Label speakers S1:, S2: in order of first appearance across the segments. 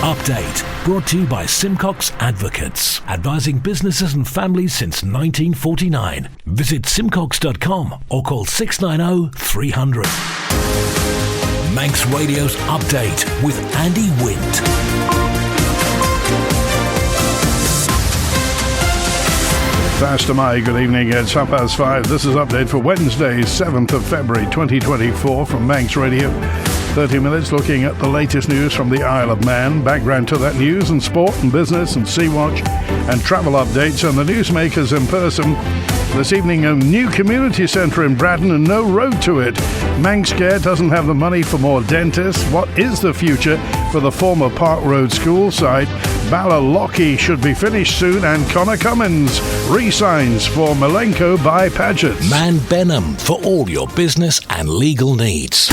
S1: Update, brought to you by Simcox Advocates, advising businesses and families since 1949. Visit simcox.com or call 690 300. Manx Radio's Update with Andy Wint.
S2: Pastor Mai, good evening. It's 5:30. This is Update for Wednesday, 7th of February 2024 from Manx Radio. 30 minutes looking at the latest news from the Isle of Man. Background to that news and sport and business and Sea-Watch and travel updates and the newsmakers in person. This evening, a new community centre in Braddon and no road to it. Manxcare doesn't have the money for more dentists. What is the future for the former Park Road school site? Ballalocky should be finished soon, and Connor Cummins re-signs for Malenko by Paget.
S1: Man Benham for all your business and legal needs.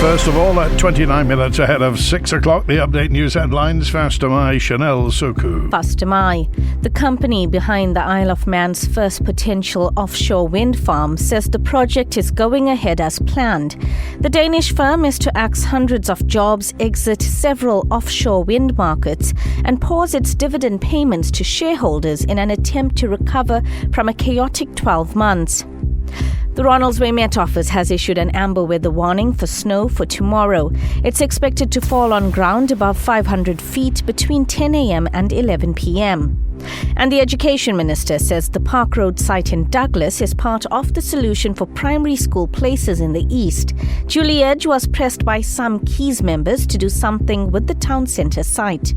S2: First of all, at 29 minutes ahead of 6 o'clock, the Update News headlines. Fastamai, Chanel Suku.
S3: Fastamai, the company behind the Isle of Man's first potential offshore wind farm, says the project is going ahead as planned. The Danish firm is to axe hundreds of jobs, exit several offshore wind markets, and pause its dividend payments to shareholders in an attempt to recover from a chaotic 12 months. The Ronaldsway Met Office has issued an amber weather warning for snow for tomorrow. It's expected to fall on ground above 500 feet between 10 a.m. and 11 p.m. And the Education Minister says the Park Road site in Douglas is part of the solution for primary school places in the east. Julie Edge was pressed by some Keys members to do something with the town centre site.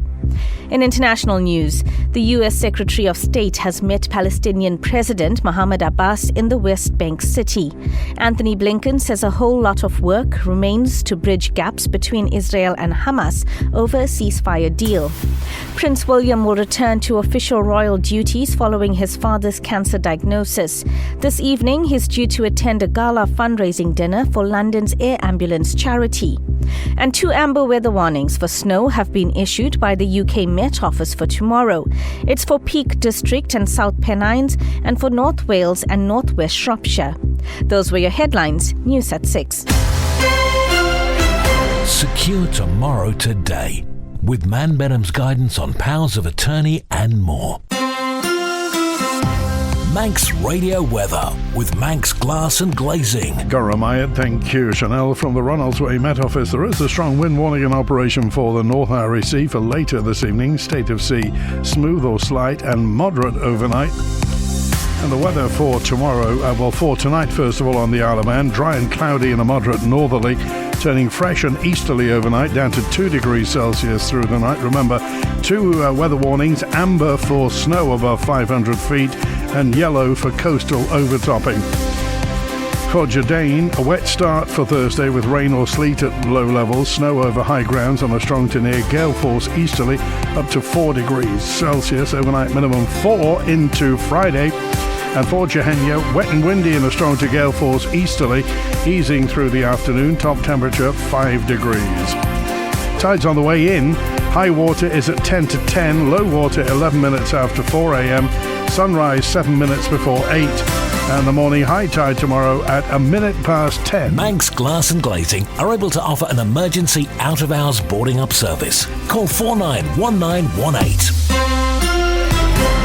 S3: In international news, the U.S. Secretary of State has met Palestinian President Mahmoud Abbas in the West Bank city. Anthony Blinken says a whole lot of work remains to bridge gaps between Israel and Hamas over a ceasefire deal. Prince William will return to official royal duties following his father's cancer diagnosis. This evening, he's due to attend a gala fundraising dinner for London's Air Ambulance charity. And 2 amber weather warnings for snow have been issued by the UK Met Office for tomorrow. It's for Peak District and South Pennines and for North Wales and North West Shropshire. Those were your headlines. News at 6.
S1: Secure tomorrow today with Man Benham's guidance on powers of attorney and more. Manx Radio Weather with Manx Glass and Glazing.
S2: Goramayat, thank you, Chanel. From the Ronaldsway Met Office, there is a strong wind warning in operation for the North Irish Sea for later this evening. State of sea, smooth or slight and moderate overnight. And the weather for tomorrow, for tonight, first of all, on the Isle of Man, dry and cloudy and a moderate northerly, turning fresh and easterly overnight, down to 2 degrees Celsius through the night. Remember, 2 weather warnings, amber for snow above 500 feet and yellow for coastal overtopping. For Jordan, a wet start for Thursday with rain or sleet at low levels, snow over high grounds on a strong to near gale force easterly up to 4 degrees Celsius, overnight minimum 4 into Friday. And for Jehenya, wet and windy and a strong to gale force easterly, easing through the afternoon, top temperature 5 degrees. Tides on the way in, high water is at 10 to 10, low water 11 minutes after 4 a.m, sunrise 7 minutes before 8, and the morning high tide tomorrow at a minute past 10.
S1: Manx Glass and Glazing are able to offer an emergency out-of-hours boarding up service. Call 491918.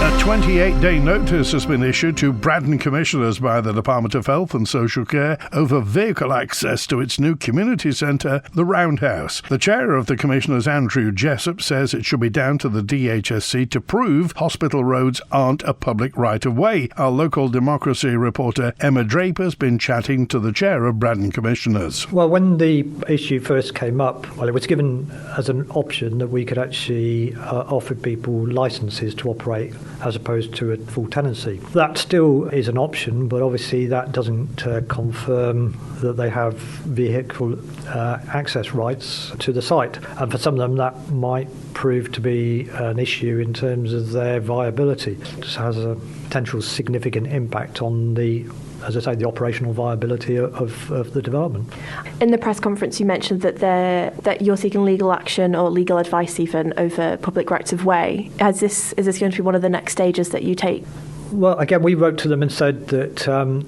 S2: A 28-day notice has been issued to Braddon Commissioners by the Department of Health and Social Care over vehicle access to its new community centre, the Roundhouse. The chair of the Commissioners, Andrew Jessup, says it should be down to the DHSC to prove hospital roads aren't a public right-of-way. Our local democracy reporter Emma Draper has been chatting to the chair of Braddon Commissioners.
S4: Well, when the issue first came up, it was given as an option that we could actually offer people licences to operate as opposed to a full tenancy. That still is an option, but obviously that doesn't confirm that they have vehicle access rights to the site. And for some of them, that might prove to be an issue in terms of their viability. It just has a potential significant impact on the, as I say, the operational viability of the development.
S5: In the press conference, you mentioned that you're seeking legal action or legal advice even over public rights of way. Is this going to be one of the next stages that you take?
S4: Well, again, we wrote to them and said that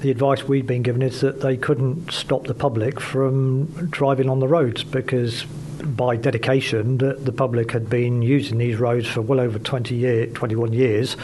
S4: the advice we'd been given is that they couldn't stop the public from driving on the roads because by dedication that the public had been using these roads for well over 21 years.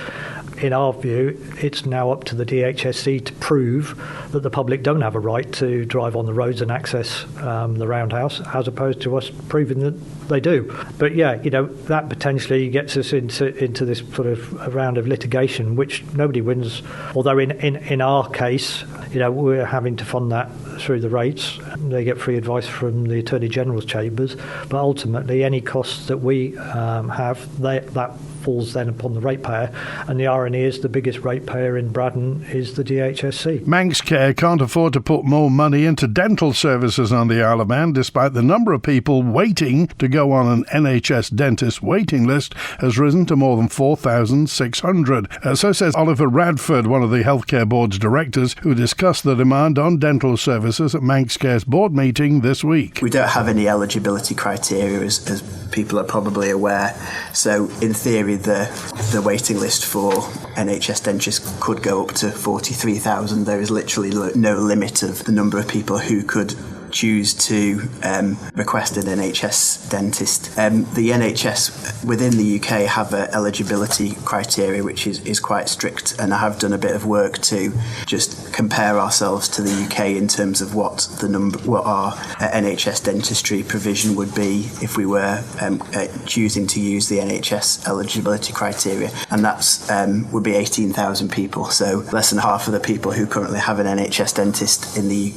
S4: In our view, it's now up to the DHSC to prove that the public don't have a right to drive on the roads and access the roundhouse, as opposed to us proving that they do. But yeah, that potentially gets us into this sort of a round of litigation, which nobody wins. Although in our case, we're having to fund that through the rates. They get free advice from the Attorney General's chambers, but ultimately any costs that we have, that falls then upon the ratepayer, and the irony is the biggest ratepayer in Braddon is the DHSC.
S2: Manx Care can't afford to put more money into dental services on the Isle of Man, despite the number of people waiting to go on an NHS dentist waiting list has risen to more than 4,600. So says Oliver Radford, one of the Healthcare Board's directors, who discussed the demand on dental services at Manx Care's board meeting this week.
S6: We don't have any eligibility criteria, as people are probably aware. So in theory, the waiting list for NHS dentists could go up to 43,000. There is literally no limit of the number of people who could choose to request an NHS dentist. The NHS within the UK have an eligibility criteria which is quite strict, and I have done a bit of work to just compare ourselves to the UK in terms of what our NHS dentistry provision would be if we were choosing to use the NHS eligibility criteria, and that's would be 18,000 people. So less than half of the people who currently have an NHS dentist in the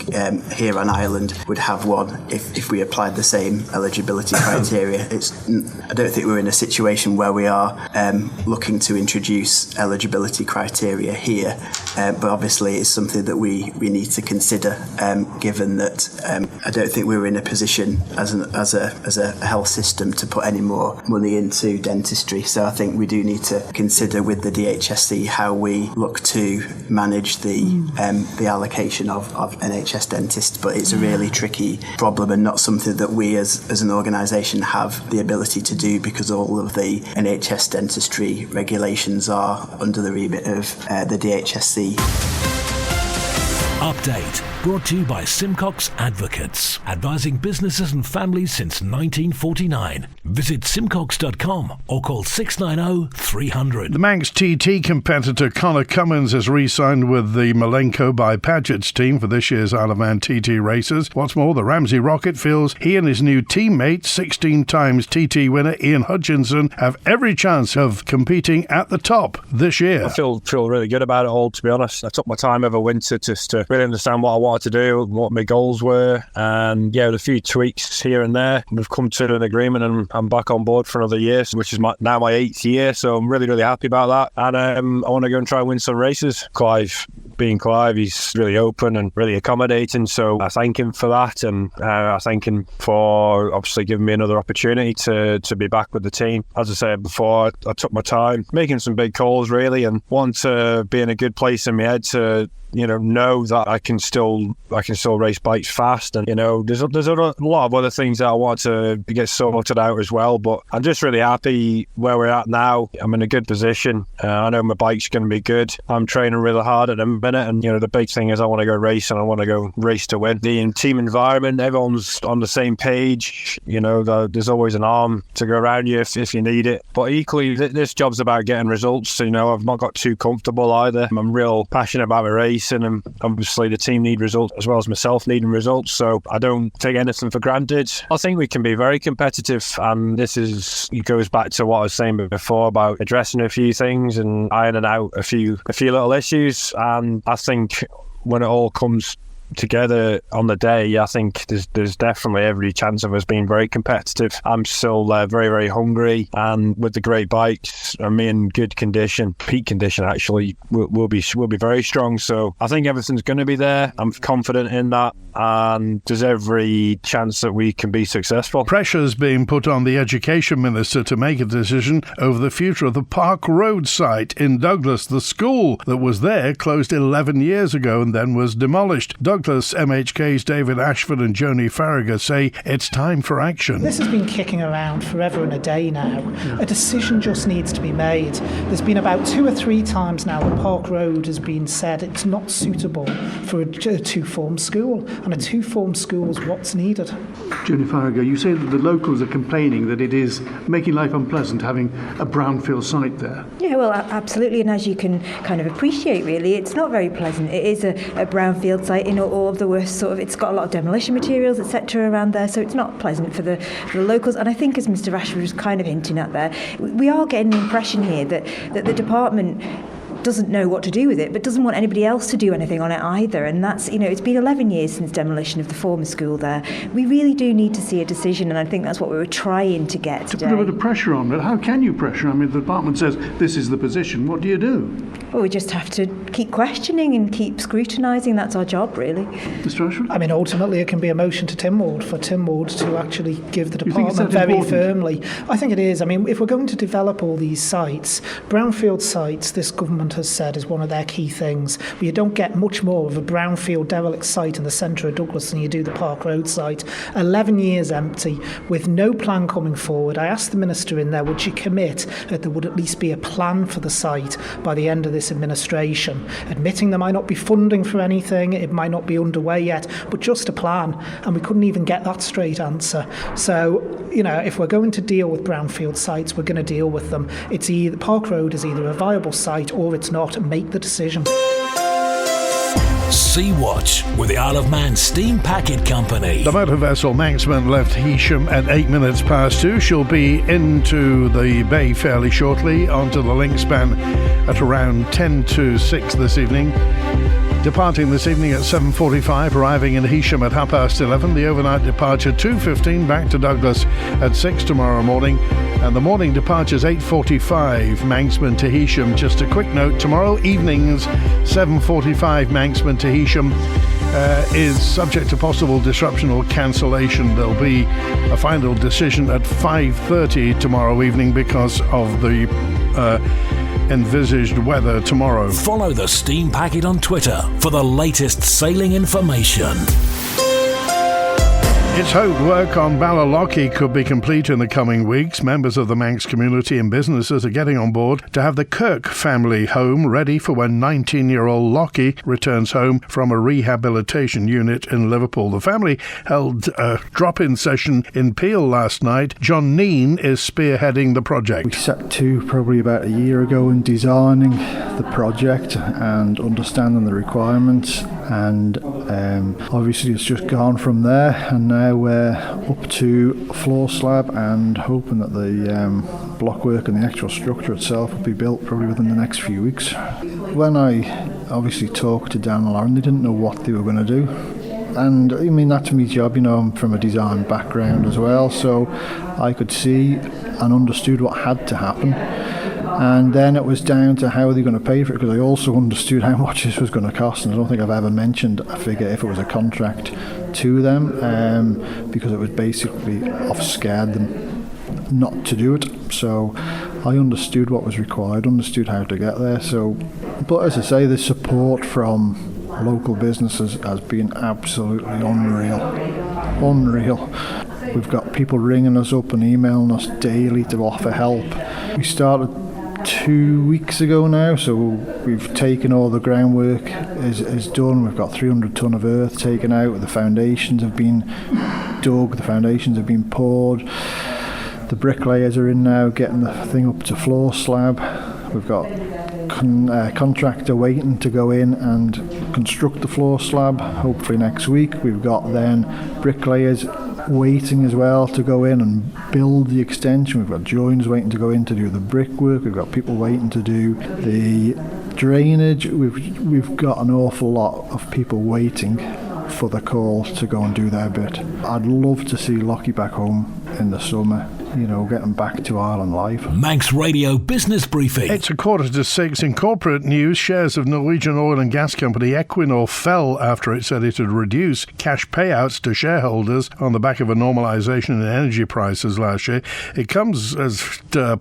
S6: here on Ireland would have one if we applied the same eligibility criteria. I don't think we're in a situation where we are looking to introduce eligibility criteria here, but obviously it's something that we need to consider, given that I don't think we're in a position as a health system to put any more money into dentistry. So I think we do need to consider with the DHSC how we look to manage the allocation of NHS dentists, but it's a really tricky problem and not something that we as an organisation have the ability to do, because all of the NHS dentistry regulations are under the remit of the DHSC.
S1: Update brought to you by Simcox Advocates, advising businesses and families since 1949. Visit simcox.com or call 690 300.
S2: The Manx TT competitor Conor Cummins has re-signed with the Malenko by Paget's team for this year's Isle of Man TT races. What's more, the Ramsey Rocket feels he and his new teammate, 16 times TT winner Ian Hutchinson, have every chance of competing at the top this year.
S7: I feel really good about it all, to be honest. I took my time over winter just to really understand what I wanted to do, what my goals were, and with a few tweaks here and there, we've come to an agreement and I'm back on board for another year, which is now my 8th year, so I'm really happy about that, and I want to go and try and win some races. Clive, he's really open and really accommodating, so I thank him for that, and I thank him for obviously giving me another opportunity to be back with the team. As I said before, I took my time making some big calls really, and want to be in a good place in my head to know that I can still race bikes fast, and there's a lot of other things that I want to get sorted out as well. But I'm just really happy where we're at now. I'm in a good position. I know my bike's going to be good. I'm training really hard at the minute, and the big thing is I want to go race, and I want to go race to win. The team environment, everyone's on the same page. There's always an arm to go around you if you need it. But equally, this job's about getting results. I've not got too comfortable either. I'm real passionate about my race, and obviously the team need results as well as myself needing results, so I don't take anything for granted. I think we can be very competitive, and it goes back to what I was saying before about addressing a few things and ironing out a few little issues, and I think when it all comes together on the day, I think there's definitely every chance of us being very competitive. I'm still very, very hungry, and with the great bikes, I'm in good condition, peak condition actually, we'll be very strong. So I think everything's going to be there. I'm confident in that, and there's every chance that we can be successful.
S2: Pressure's being put on the Education Minister to make a decision over the future of the Park Road site in Douglas. The school that was there closed 11 years ago and then was demolished. Doug Douglas MHK's David Ashford and Joni Farragher say it's time for action.
S8: This has been kicking around forever and a day now. A decision just needs to be made. There's been about 2 or 3 times now where Park Road has been said it's not suitable for a two-form school, and a two-form school is what's needed.
S9: Joni Farragher, you say that the locals are complaining that it is making life unpleasant having a brownfield site there.
S10: Yeah, well, absolutely, and as you can kind of appreciate, really, it's not very pleasant. It is a brownfield site in all of the worst sort of, it's got a lot of demolition materials, etc. around there, so it's not pleasant for the locals. And I think, as Mr. Rashford was kind of hinting at there, we are getting the impression here that the department doesn't know what to do with it, but doesn't want anybody else to do anything on it either. And that's, it's been 11 years since demolition of the former school there. We really do need to see a decision, and I think that's what we were trying to get today.
S9: To put a bit of pressure on it, how can you pressure? I mean, the department says this is the position. What do you do?
S10: Well, we just have to keep questioning and keep scrutinising. That's our job, really.
S9: Mr. Ashford?
S8: I mean, ultimately, it can be a motion to Tynwald for Tynwald to actually give the department very firmly. I think it is. I mean, if we're going to develop all these sites, brownfield sites, this government has said is one of their key things. But you don't get much more of a brownfield derelict site in the centre of Douglas than you do the Park Road site. 11 years empty with no plan coming forward. I asked the Minister in there, would she commit that there would at least be a plan for the site by the end of this administration, admitting there might not be funding for anything, it might not be underway yet, but just a plan, and we couldn't even get that straight answer. So, if we're going to deal with brownfield sites, we're going to deal with them. It's either Park Road is either a viable site or it's not. Make the decision.
S1: Sea-Watch with the Isle of Man Steam Packet Company.
S2: The motor vessel Manxman left Heysham at 2:08. She'll be into the bay fairly shortly, onto the link span at around 6:10 this evening. Departing this evening at 7:45, arriving in Heysham at 11:30. The overnight departure 2:15, back to Douglas at 6 tomorrow morning. And the morning departure's 8:45, Manxman to Heysham. Just a quick note, tomorrow evening's 7:45 Manxman to Heysham is subject to possible disruption or cancellation. There'll be a final decision at 5:30 tomorrow evening because of the envisaged weather tomorrow.
S1: Follow the Steam Packet on Twitter for the latest sailing information.
S2: It's hoped work on Ballalocky could be complete in the coming weeks. Members of the Manx community and businesses are getting on board to have the Kirk family home ready for when 19-year-old Lockie returns home from a rehabilitation unit in Liverpool. The family held a drop-in session in Peel last night. John Neen is spearheading the project.
S11: We set to probably about a year ago in designing the project and understanding the requirements, and obviously it's just gone from there, and now we're up to floor slab and hoping that the block work and the actual structure itself will be built probably within the next few weeks. When I obviously talked to Dan and Lauren, they didn't know what they were going to do. And I mean, that's my job, I'm from a design background as well, so I could see and understood what had to happen. And then it was down to how are they going to pay for it, because I also understood how much this was going to cost, and I don't think I've ever mentioned a figure if it was a contract to them, because it was basically I've scared them not to do it. So I understood what was required, understood how to get there. So, but as I say, the support from local businesses has been absolutely unreal. We've got people ringing us up and emailing us daily to offer help. We started 2 weeks ago now, so we've taken all the groundwork is done. We've got 300 tonne of earth taken out, the foundations have been dug, the foundations have been poured, the bricklayers are in now getting the thing up to floor slab. We've got contractor waiting to go in and construct the floor slab hopefully next week. We've got then bricklayers waiting as well to go in and build the extension. We've got joiners waiting to go in to do the brickwork. We've got people waiting to do the drainage. We've got an awful lot of people waiting for the call to go and do their bit. I'd love to see Lockie back home in the summer. getting back to Ireland life.
S1: Manx Radio Business Briefing.
S2: It's 5:45. In corporate news, shares of Norwegian oil and gas company Equinor fell after it said it had reduced cash payouts to shareholders on the back of a normalisation in energy prices last year. It comes as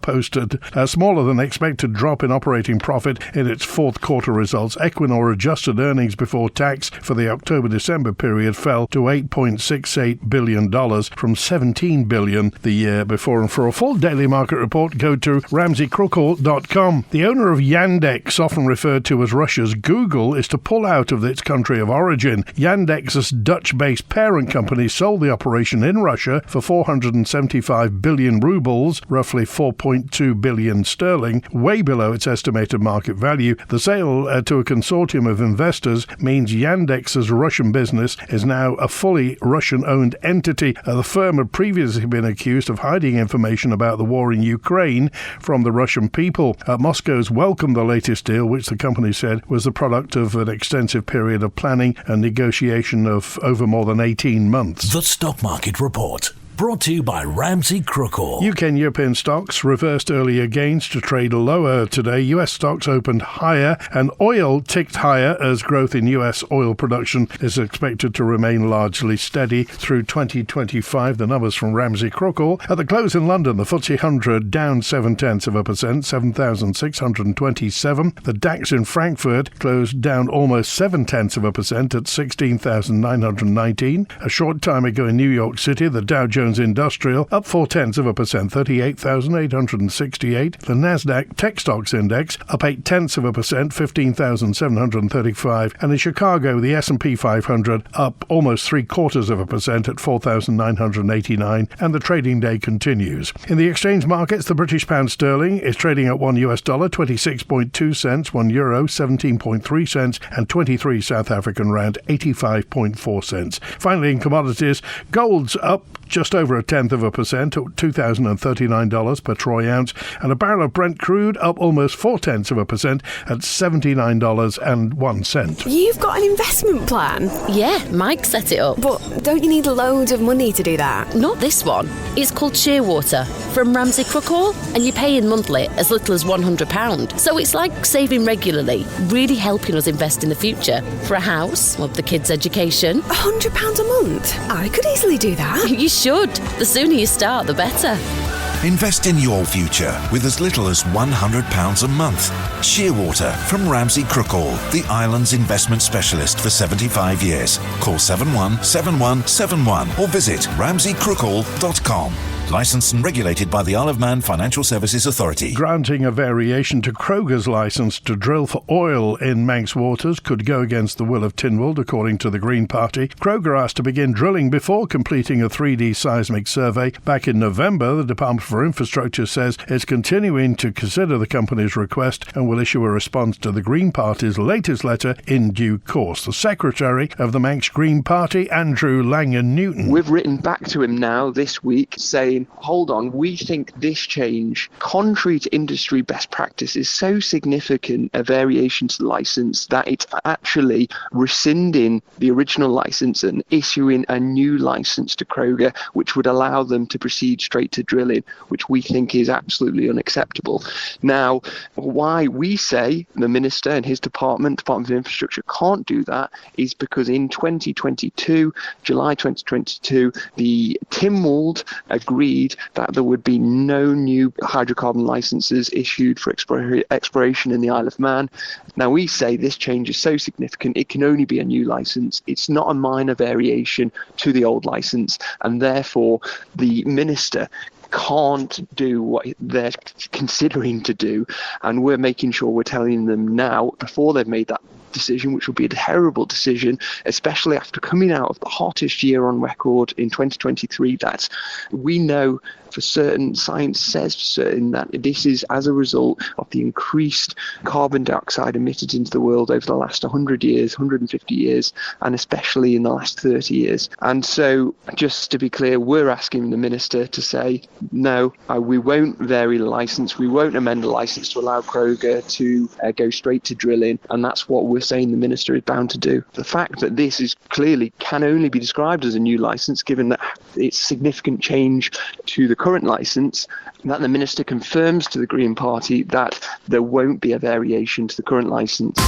S2: posted a smaller than expected drop in operating profit in its fourth quarter results. Equinor adjusted earnings before tax for the October-December period fell to $8.68 billion from $17 billion the year before. And for a full daily market report, go to ramseycrookall.com. The owner of Yandex, often referred to as Russia's Google, is to pull out of its country of origin. Yandex's Dutch-based parent company sold the operation in Russia for 475 billion rubles, roughly 4.2 billion sterling, way below its estimated market value. The sale to a consortium of investors means Yandex's Russian business is now a fully Russian-owned entity. The firm had previously been accused of hiding information about the war in Ukraine from the Russian people. Moscow's welcomed the latest deal, which the company said was the product of an extensive period of planning and negotiation of over more than 18 months.
S1: The Stock Market Report. Brought to you by Ramsey Crookall.
S2: UK and European stocks reversed earlier gains to trade lower today. US stocks opened higher and oil ticked higher as growth in US oil production is expected to remain largely steady through 2025. The numbers from Ramsey Crookall. At the close in London, the FTSE 100 down 0.7%, 7,627. The DAX in Frankfurt closed down almost 0.7% at 16,919. A short time ago in New York City, the Dow Jones Industrial up 0.4%, 38,868. The Nasdaq Tech Stocks Index up 0.8%, 15,735. And in Chicago, the S&P 500 up almost 0.75% at 4,989. And the trading day continues. In the exchange markets, the British pound sterling is trading at $1 26.2 cents, €1 17.3 cents, and 23 South African rand 85.4 cents. Finally, in commodities, gold's up just over 0.1% to $2,039 per troy ounce, and a barrel of Brent crude up almost 0.4% at $79.01.
S12: You've got an investment plan?
S13: Yeah, Mike set it up.
S12: But don't you need loads of money to do that?
S13: Not this one. It's called Shearwater from Ramsey Crookall, and you pay in monthly as little as £100. So it's like saving regularly, really helping us invest in the future for a house, or the kids' education.
S12: £100 a month? I could easily do that.
S13: You should. The sooner you start, the better.
S14: Invest in your future with as little as £100 a month. Shearwater from Ramsey Crookall, the island's investment specialist for 75 years. Call 717171 or visit ramseycrookall.com. Licensed and regulated by the Isle of Man Financial Services Authority.
S2: Granting a variation to Kroger's licence to drill for oil in Manx waters could go against the will of Tynwald, according to the Green Party. Kroger asked to begin drilling before completing a 3D seismic survey. Back in November, the Department for Infrastructure says it's continuing to consider the company's request and will issue a response to the Green Party's latest letter in due course. The Secretary of the Manx Green Party, Andrew Langan-Newton.
S15: We've written back to him now this week saying, hold on, we think this change, contrary to industry best practice, is so significant a variation to the licence that it's actually rescinding the original licence and issuing a new licence to Kroger, which would allow them to proceed straight to drilling, which we think is absolutely unacceptable. Now, why we say the Minister and his Department of Infrastructure can't do that is because in 2022, July 2022, the Tynwald agreed that there would be no new hydrocarbon licenses issued for exploration in the Isle of Man. Now, we say this change is so significant it can only be a new licence. It's not a minor variation to the old licence, and therefore the Minister can't do what they're considering to do, and we're making sure we're telling them now, before they've made that decision, which will be a terrible decision, especially after coming out of the hottest year on record in 2023, that we know for certain, science says for certain, that this is as a result of the increased carbon dioxide emitted into the world over the last 100 years, 150 years, and especially in the last 30 years. And so, just to be clear, we're asking the Minister to say, no, we won't vary the licence, we won't amend the licence to allow Kroger to go straight to drilling, and that's what we're saying the Minister is bound to do. The fact that this is clearly can only be described as a new licence, given that it's significant change to the current licence, that the Minister confirms to the Green Party that there won't be a variation to the current licence.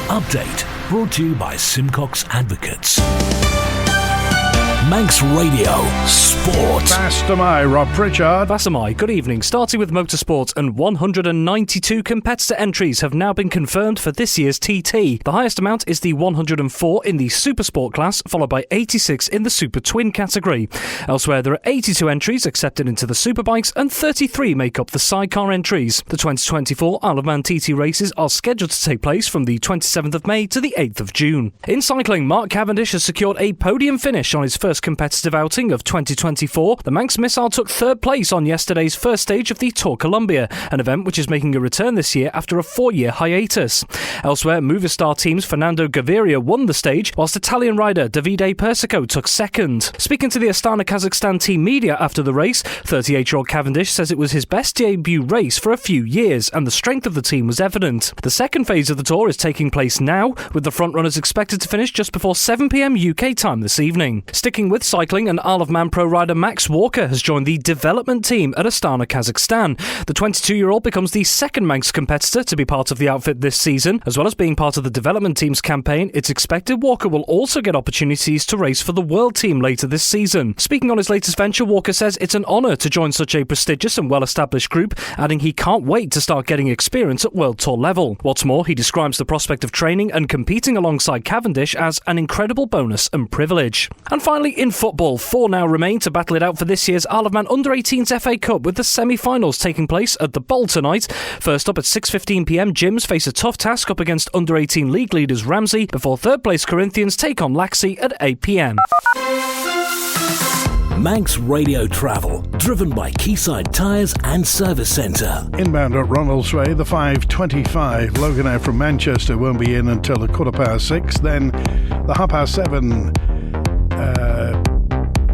S1: Update brought to you by Simcox Advocates. Manx Radio Sport.
S2: Fast am I, Rob Pritchard.
S16: Fast am I. Good evening. Starting with motorsport, and 192 competitor entries have now been confirmed for this year's TT. The highest amount is the 104 in the Super Sport class, followed by 86 in the Super Twin category. Elsewhere, there are 82 entries accepted into the Superbikes, and 33 make up the sidecar entries. The 2024 Isle of Man TT races are scheduled to take place from the 27th of May to the 8th of June. In cycling, Mark Cavendish has secured a podium finish on his first competitive outing of 2024. The Manx missile took third place on yesterday's first stage of the Tour Columbia, an event which is making a return this year after a 4-year hiatus. Elsewhere, Movistar team's Fernando Gaviria won the stage, whilst Italian rider Davide Persico took second. Speaking to the Astana Kazakhstan team media after the race, 38-year-old Cavendish says it was his best debut race for a few years, and the strength of the team was evident. The second phase of the Tour is taking place now, with the frontrunners expected to finish just before 7 p.m. UK time this evening. Sticking with cycling, and Isle of Man pro rider Max Walker has joined the development team at Astana, Kazakhstan. The 22-year-old becomes the second Manx competitor to be part of the outfit this season. As well as being part of the development team's campaign, it's expected Walker will also get opportunities to race for the world team later this season. Speaking on his latest venture, Walker says it's an honour to join such a prestigious and well-established group, adding he can't wait to start getting experience at World Tour level. What's more, he describes the prospect of training and competing alongside Cavendish as an incredible bonus and privilege. And finally, in football, 4 now remain to battle it out for this year's Isle of Man Under-18s FA Cup, with the semi-finals taking place at the Bowl tonight. First up at 6:15pm, Jims face a tough task up against Under-18 league leaders Ramsey, before third-place Corinthians take on Laxey at 8pm.
S1: Manx Radio Travel, driven by Quayside Tyres and Service Centre.
S2: Inbound at Ronaldsway, the 5:25. Loganair from Manchester won't be in until the 6:15. Then the 7:30.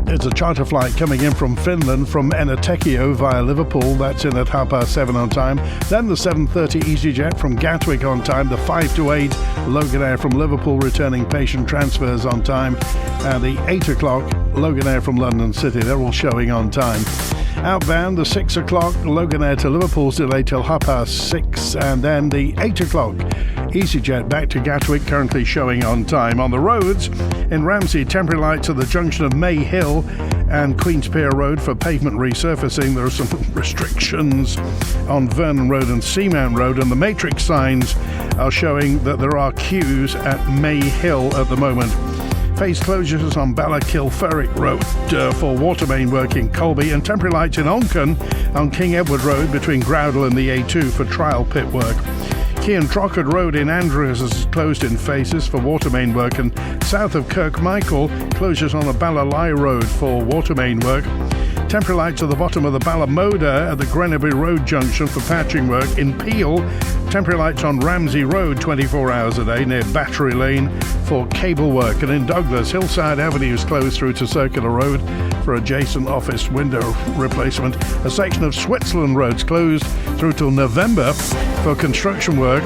S2: It's a charter flight coming in from Finland from Enontekiö via Liverpool. That's in at 7:30 on time. Then the 7:30 EasyJet from Gatwick on time. The 5 to 8 Loganair from Liverpool returning patient transfers on time. And the 8 o'clock Loganair from London City. They're all showing on time. Outbound, the 6 o'clock Loganair to Liverpool's delayed till 6:30. And then the 8 o'clock EasyJet back to Gatwick, currently showing on time. On the roads, in Ramsey, temporary lights at the junction of May Hill and Queen's Pier Road for pavement resurfacing. There are some restrictions on Vernon Road and Seamount Road, and the matrix signs are showing that there are queues at May Hill at the moment. Phase closures on Ballakilferrick Road for water main work in Colby, and temporary lights in Onchan on King Edward Road between Groudle and the A2 for trial pit work. Kean Trockard Road in Andrews is closed in phases for water main work, and south of Kirkmichael, closures on the Ballalai Road for water main work. Temporary lights at the bottom of the Ballamoda at the Grenaby Road junction for patching work. In Peel, temporary lights on Ramsey Road 24 hours a day near Battery Lane for cable work. And in Douglas, Hillside Avenue is closed through to Circular Road for adjacent office window replacement. A section of Switzerland Road's closed through till November for construction work.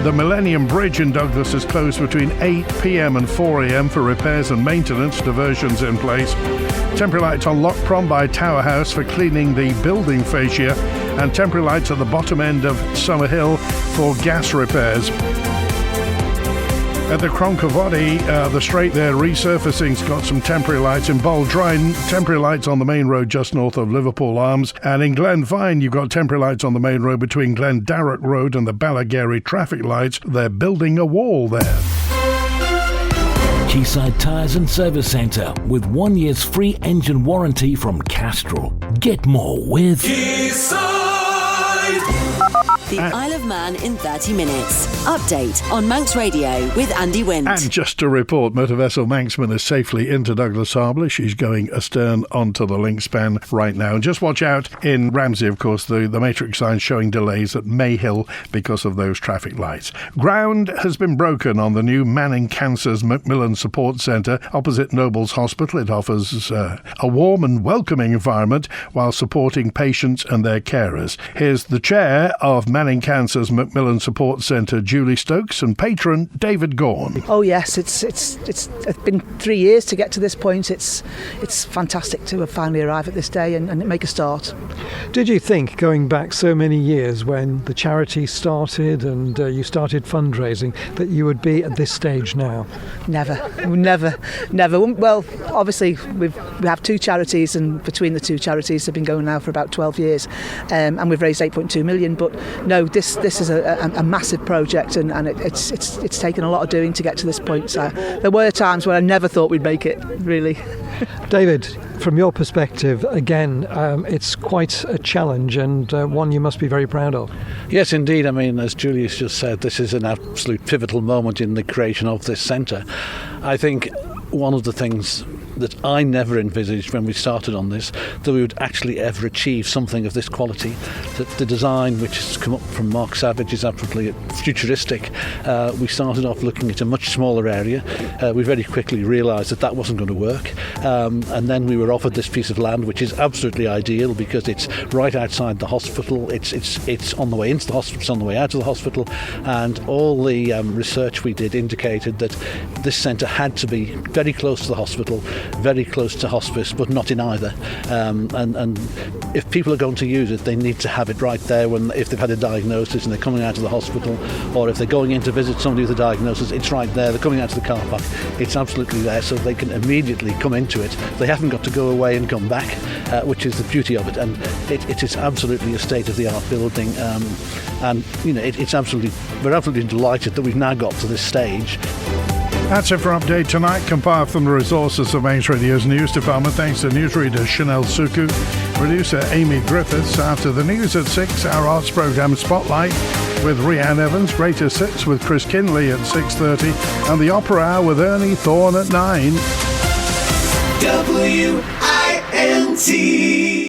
S2: The Millennium Bridge in Douglas is closed between 8pm and 4am for repairs and maintenance. Diversions in place. Temporary lights on Loch Prom by Tower House for cleaning the building fascia, and temporary lights at the bottom end of Summerhill for gas repairs. At the Cronkavody, the straight there, resurfacing's got some temporary lights. In Baldrine, temporary lights on the main road just north of Liverpool Arms. And in Glenvine, you've got temporary lights on the main road between Glendarroch Road and the Ballagary traffic lights. They're building a wall there.
S1: Quayside Tyres and Service Centre with 1 year's free engine warranty from Castrol. Get more with
S17: The Isle of Man in 30 minutes. Update on Manx Radio with Andy Wint.
S2: And just to report, motor vessel Manxman is safely into Douglas Harbour. She's going astern onto the link span right now. And just watch out in Ramsey, of course, the matrix sign showing delays at Mayhill because of those traffic lights. Ground has been broken on the new Manning Cancer's Macmillan Support Centre opposite Nobles Hospital. It offers a warm and welcoming environment while supporting patients and their carers. Here's the chair of Manning Cancer's Macmillan Support Centre Julie Stokes and patron David Gorn.
S18: Oh yes, it's been 3 years to get to this point. It's fantastic to have finally arrived at this day and make a start.
S19: Did you think, going back so many years when the charity started and you started fundraising, that you would be at this stage now?
S18: Never. Well, obviously we have two charities, and between the two charities have been going now for about 12 years, and we've raised 8.2 million. But no, this is a massive project, and it's taken a lot of doing to get to this point. So there were times where I never thought we'd make it, really.
S19: David, from your perspective, again, it's quite a challenge and one you must be very proud of.
S20: Yes, indeed. I mean, as Julius just said, this is an absolute pivotal moment in the creation of this centre. I think one of the things that I never envisaged when we started on this, that we would actually ever achieve something of this quality. That the design, which has come up from Mark Savage, is absolutely futuristic. We started off looking at a much smaller area. We very quickly realised that wasn't going to work, and then we were offered this piece of land, which is absolutely ideal because it's right outside the hospital. It's on the way into the hospital, it's on the way out of the hospital, and all the research we did indicated that this centre had to be very close to the hospital, very close to hospice, but not in either. And if people are going to use it, they need to have it right there if they've had a diagnosis and they're coming out of the hospital, or if they're going in to visit somebody with a diagnosis, it's right there. They're coming out of the car park, it's absolutely there, so they can immediately come into it. They haven't got to go away and come back, which is the beauty of it. And it is absolutely a state-of-the-art building, and you know, we're absolutely delighted that we've now got to this stage.
S2: That's it for Update Tonight, compiled from the resources of Manx Radio's news department. Thanks to newsreader Chanel Suku, producer Amy Griffiths. After the news at 6, our arts programme Spotlight with Rhiannon Evans, Greatest Hits with Chris Kinley at 6:30, and the Opera Hour with Ernie Thorne at 9.
S21: WINT